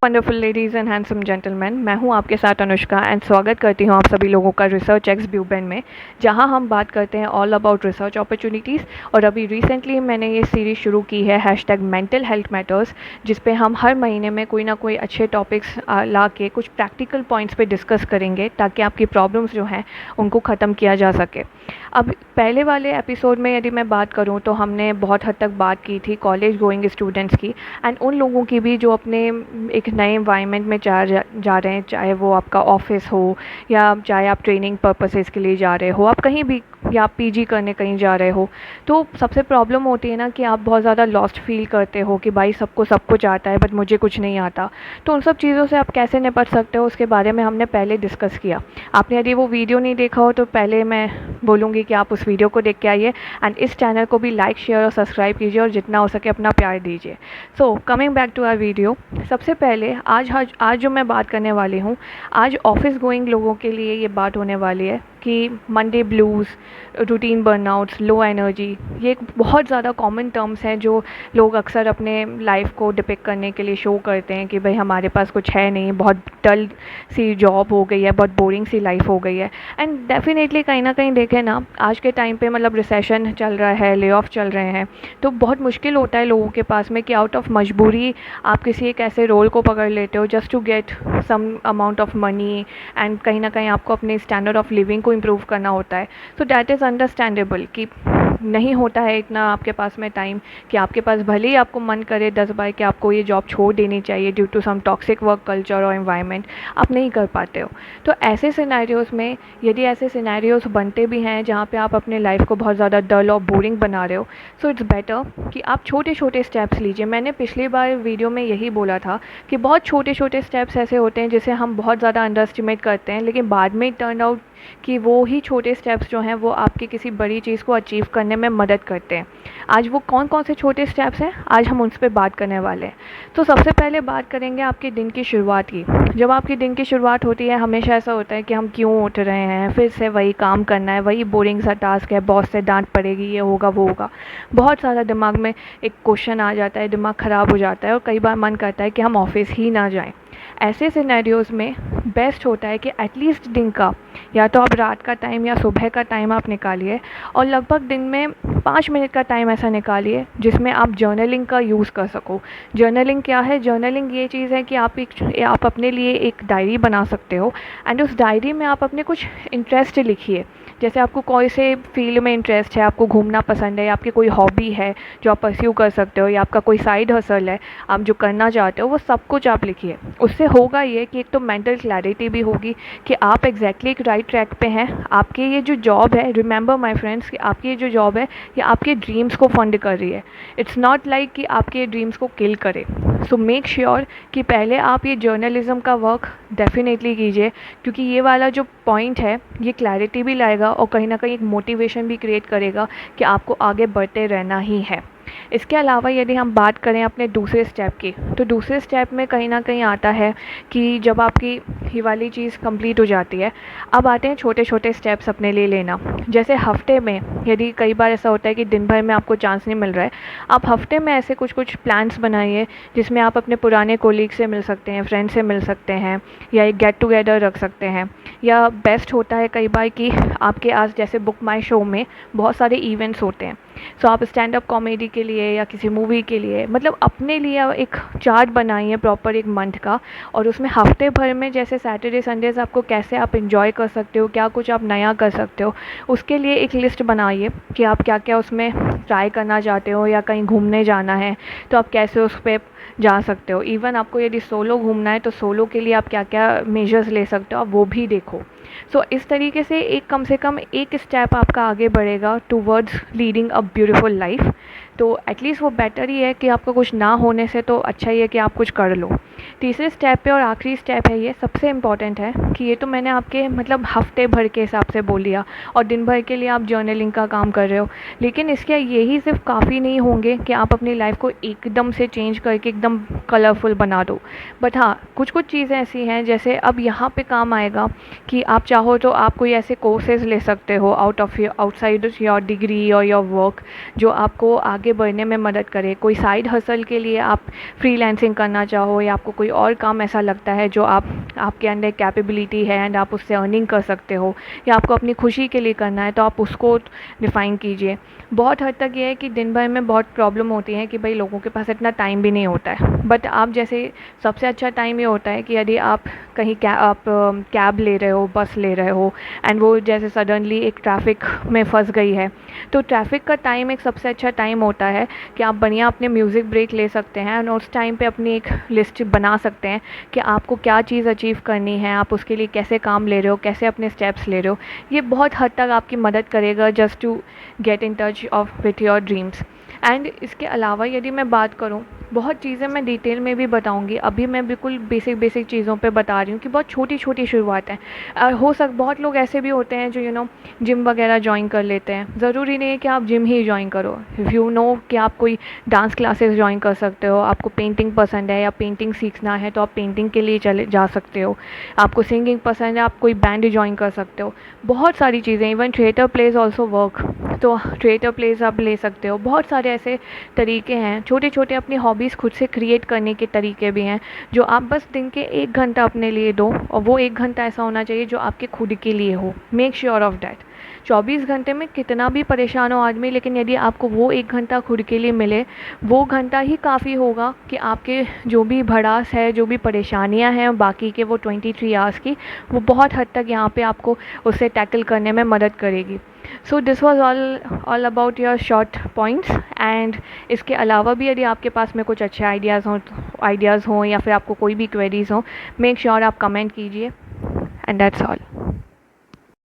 Wonderful ladies and handsome gentleman, मैं हूं आपके साथ अनुष्का एंड स्वागत करती हूं आप सभी लोगों का रिसर्च एक्स ब्यूबेन में, जहां हम बात करते हैं ऑल अबाउट रिसर्च अपॉर्चुनिटीज़। और अभी रिसेंटली मैंने ये सीरीज़ शुरू की है हैशटैग मेंटल हेल्थ मैटर्स, जिस पे हम हर महीने में कोई ना कोई अच्छे टॉपिक्स ला के कुछ प्रैक्टिकल पॉइंट्स पे डिस्कस करेंगे ताकि आपकी प्रॉब्लम्स जो हैं उनको ख़त्म किया जा सके। अब पहले वाले एपिसोड में यदि मैं बात करूं तो हमने बहुत हद तक बात की थी कॉलेज गोइंग स्टूडेंट्स की एंड उन लोगों की भी जो अपने एक नए इन्वायरमेंट में जा रहे हैं, चाहे वो आपका ऑफिस हो या चाहे आप ट्रेनिंग पर्पसेस के लिए जा रहे हो, आप कहीं भी या आप पीजी करने कहीं जा रहे हो। तो सबसे प्रॉब्लम होती है ना कि आप बहुत ज़्यादा लॉस्ट फील करते हो कि भाई सबको सब कुछ आता है बट मुझे कुछ नहीं आता। तो उन सब चीज़ों से आप कैसे निपट सकते हो उसके बारे में हमने पहले डिस्कस किया। आपने यदि वो वीडियो नहीं देखा हो तो पहले मैं बोलूँगी कि आप उस वीडियो को देख के आइए एंड इस चैनल को भी लाइक शेयर और सब्सक्राइब कीजिए और जितना हो सके अपना प्यार दीजिए। So coming back to our video, सबसे पहले आज जो मैं बात करने वाली हूँ, आज ऑफिस गोइंग लोगों के लिए ये बात होने वाली है कि Monday blues, routine burnouts, low energy, ये एक बहुत ज़्यादा कॉमन टर्म्स हैं जो लोग अक्सर अपने लाइफ को डिपिक्ट करने के लिए शो करते हैं कि भाई हमारे पास कुछ है नहीं, बहुत डल सी जॉब हो गई है, बहुत बोरिंग सी लाइफ हो गई है। एंड डेफिनेटली कहीं ना कहीं देखें ना, आज के टाइम पे मतलब रिसेशन चल रहा है, ले ऑफ चल रहे हैं, तो बहुत मुश्किल होता है लोगों के पास में कि आउट ऑफ मजबूरी आप किसी एक ऐसे रोल को पकड़ लेते हो just to get some amount of money and कहीं ना कहीं आपको अपने स्टैंडर्ड ऑफ लिविंग को इम्प्रूव करना होता है। सो डैट इज़ अंडरस्टैंडेबल कि नहीं होता है इतना आपके पास में टाइम कि आपके पास भले ही आपको मन करे 10 बार कि आपको ये जॉब छोड़ देनी चाहिए due to some toxic work culture और एनवायरनमेंट, आप नहीं कर पाते हो। तो ऐसे सिनेरियोज़ में यदि ऐसे सिनेरियोज़ बनते भी हैं जहाँ पे आप अपने लाइफ को बहुत ज़्यादा डल और बोरिंग बना रहे हो, सो इट्स बेटर कि आप छोटे छोटे स्टेप्स लीजिए। मैंने पिछली बार वीडियो में यही बोला था कि बहुत छोटे छोटे स्टेप्स ऐसे होते हैं जिसे हम बहुत ज़्यादा अंडर एस्टिमेट करते हैं, लेकिन बाद में टर्न आउट कि वो ही छोटे स्टेप्स जो हैं वो आपकी किसी बड़ी चीज़ को अचीव करने में मदद करते हैं। आज वो कौन कौन से छोटे स्टेप्स हैं, आज हम उन पर बात करने वाले हैं। तो सबसे पहले बात करेंगे आपके दिन की शुरुआत की। जब आपकी दिन की शुरुआत होती है, हमेशा ऐसा होता है कि हम क्यों उठ रहे हैं, फिर से वही काम करना है, वही बोरिंग सा टास्क है, बॉस से डांट पड़ेगी, ये होगा वो होगा, बहुत सारा दिमाग में एक क्वेश्चन आ जाता है, दिमाग ख़राब हो जाता है और कई बार मन करता है कि हम ऑफिस ही ना जाएं। ऐसे सिनेरियोज़ में बेस्ट होता है कि एटलीस्ट दिन का, या तो आप रात का टाइम या सुबह का टाइम आप निकालिए और लगभग दिन में 5 मिनट का टाइम ऐसा निकालिए जिसमें आप जर्नलिंग का यूज़ कर सको। जर्नलिंग क्या है? जर्नलिंग ये चीज़ है कि आप अपने लिए एक डायरी बना सकते हो एंड उस डायरी में आप अपने कुछ इंटरेस्ट लिखिए। जैसे आपको कोई से फील्ड में इंटरेस्ट है, आपको घूमना पसंद है, या आपकी कोई हॉबी है जो आप परस्यू कर सकते हो, या आपका कोई साइड हसल है आप जो करना चाहते हो, वो सब कुछ आप लिखिए। उससे होगा ये कि एक तो मेंटल क्लैरिटी भी होगी कि आप एग्जैक्टली एक राइट ट्रैक पे हैं। आपके ये जो जॉब है, रिमेंबर माय फ्रेंड्स, कि आपकी ये जो जॉब है ये आपके ड्रीम्स को फंड कर रही है। इट्स नॉट लाइक कि आपके ड्रीम्स को किल करे। सो मेक श्योर कि पहले आप ये जर्नलिज्म का वर्क डेफिनेटली कीजिए, क्योंकि ये वाला जो पॉइंट है ये क्लैरिटी भी लाएगा और कहीं ना कहीं एक मोटिवेशन भी क्रिएट करेगा कि आपको आगे बढ़ते रहना ही है। इसके अलावा यदि हम बात करें अपने दूसरे स्टेप की, तो दूसरे स्टेप में कहीं ना कहीं आता है कि जब आपकी ये वाली चीज़ कंप्लीट हो जाती है, अब आते हैं छोटे छोटे स्टेप्स अपने लिए लेना। जैसे हफ्ते में यदि कई बार ऐसा होता है कि दिन भर में आपको चांस नहीं मिल रहा है, आप हफ्ते में ऐसे कुछ कुछ प्लान्स बनाइए जिसमें आप अपने पुराने कोलीग से मिल सकते हैं, फ्रेंड से मिल सकते हैं, या एक गेट टुगेदर रख सकते हैं। या बेस्ट होता है कई बार कि आपके आज जैसे बुक माई शो में बहुत सारे इवेंट्स होते हैं, सो आप स्टैंड अप कॉमेडी के लिए या किसी मूवी के लिए मतलब अपने लिए एक चार्ट बनाइए प्रॉपर एक मंथ का, और उसमें हफ्ते भर में जैसे सैटरडे संडेज आपको कैसे आप इन्जॉय कर सकते हो, क्या कुछ आप नया कर सकते हो, उसके लिए एक लिस्ट बनाइए कि आप क्या क्या उसमें ट्राई करना चाहते हो। या कहीं घूमने जाना है तो आप कैसे उस पर जा सकते हो। इवन आपको यदि सोलो घूमना है तो सोलो के लिए आप क्या क्या मेजर्स ले सकते हो, आप वो भी देखो। सो इस तरीके से कम से कम एक स्टेप आपका आगे बढ़ेगा towards leading a beautiful life. तो एटलीस्ट वो बेटर ही है कि आपका कुछ ना होने से तो अच्छा ही है कि आप कुछ कर लो। तीसरे स्टेप पे और आखिरी स्टेप है, ये सबसे इम्पॉर्टेंट है कि ये तो मैंने आपके मतलब हफ्ते भर के हिसाब से बोल लिया और दिन भर के लिए आप जर्नलिंग का काम कर रहे हो, लेकिन इसके यही सिर्फ काफ़ी नहीं होंगे कि आप अपनी लाइफ को एकदम से चेंज करके एकदम कलरफुल बना दो। बट हाँ, कुछ कुछ चीज़ें ऐसी हैं जैसे अब यहाँ पे काम आएगा कि आप चाहो तो आप कोई ऐसे कोर्सेज ले सकते हो आउटसाइड योर डिग्री और योर वर्क, जो आपको आगे आगे बढ़ने में मदद करे। कोई साइड हसल के लिए आप फ्रीलांसिंग करना चाहो, या आपको कोई और काम ऐसा लगता है जो आपके अंदर कैपेबिलिटी है एंड आप उससे अर्निंग कर सकते हो, या आपको अपनी खुशी के लिए करना है, तो आप उसको डिफ़ाइन कीजिए। बहुत हद तक ये है कि दिन भर में बहुत प्रॉब्लम होती है कि भाई लोगों के पास इतना टाइम भी नहीं होता है, बट आप जैसे सबसे अच्छा टाइम ये होता है कि यदि आप कहीं कैब ले रहे हो, बस ले रहे हो, एंड वो जैसे सडनली एक ट्रैफिक में फंस गई है, तो ट्रैफिक का टाइम एक सबसे अच्छा टाइम होता है कि आप बढ़िया अपने म्यूज़िक ब्रेक ले सकते हैं और उस टाइम पे अपनी एक लिस्ट बना सकते हैं कि आपको क्या चीज़ अचीव करनी है, आप उसके लिए कैसे काम ले रहे हो, कैसे अपने स्टेप्स ले रहे हो। ये बहुत हद तक आपकी मदद करेगा just to get in touch of with your dreams. And इसके अलावा यदि मैं बात करूँ, बहुत चीज़ें मैं डिटेल में भी बताऊंगी, अभी मैं बिल्कुल बेसिक चीज़ों पे बता रही हूँ कि बहुत छोटी छोटी शुरुआत है। बहुत लोग ऐसे भी होते हैं जो जिम वगैरह ज्वाइन कर लेते हैं। ज़रूरी नहीं है कि आप जिम ही ज्वाइन करो। इफ़ यू नो कि आप कोई डांस क्लासेस ज्वाइन कर सकते हो, आपको पेंटिंग पसंद है या पेंटिंग सीखना है तो आप पेंटिंग के लिए चले जा सकते हो, आपको सिंगिंग पसंद है आप कोई बैंड ज्वाइन कर सकते हो। बहुत सारी चीज़ें, even theatre plays also work, तो थिएटर प्लेज आप ले सकते हो। बहुत सारे ऐसे तरीके हैं, छोटे छोटे अपनी हॉबीज़ खुद से क्रिएट करने के तरीके भी हैं, जो आप बस दिन के 1 घंटा अपने लिए दो, और वो 1 घंटा ऐसा होना चाहिए जो आपके खुद के लिए हो। Make sure of that. 24 घंटे में कितना भी परेशान हो आदमी, लेकिन यदि आपको वो 1 घंटा खुद के लिए मिले, वो घंटा ही काफ़ी होगा कि आपके जो भी भड़ास है, जो भी परेशानियां हैं बाकी के वो 23 आवर्स की, वो बहुत हद तक यहाँ पे आपको उससे टैकल करने में मदद करेगी। So this was all about your short points. And इसके अलावा भी यदि आपके पास में कुछ अच्छे आइडियाज़ हों या फिर आपको कोई भी क्वेरीज़ हों, मेक श्योर आप कमेंट कीजिए। And that's all.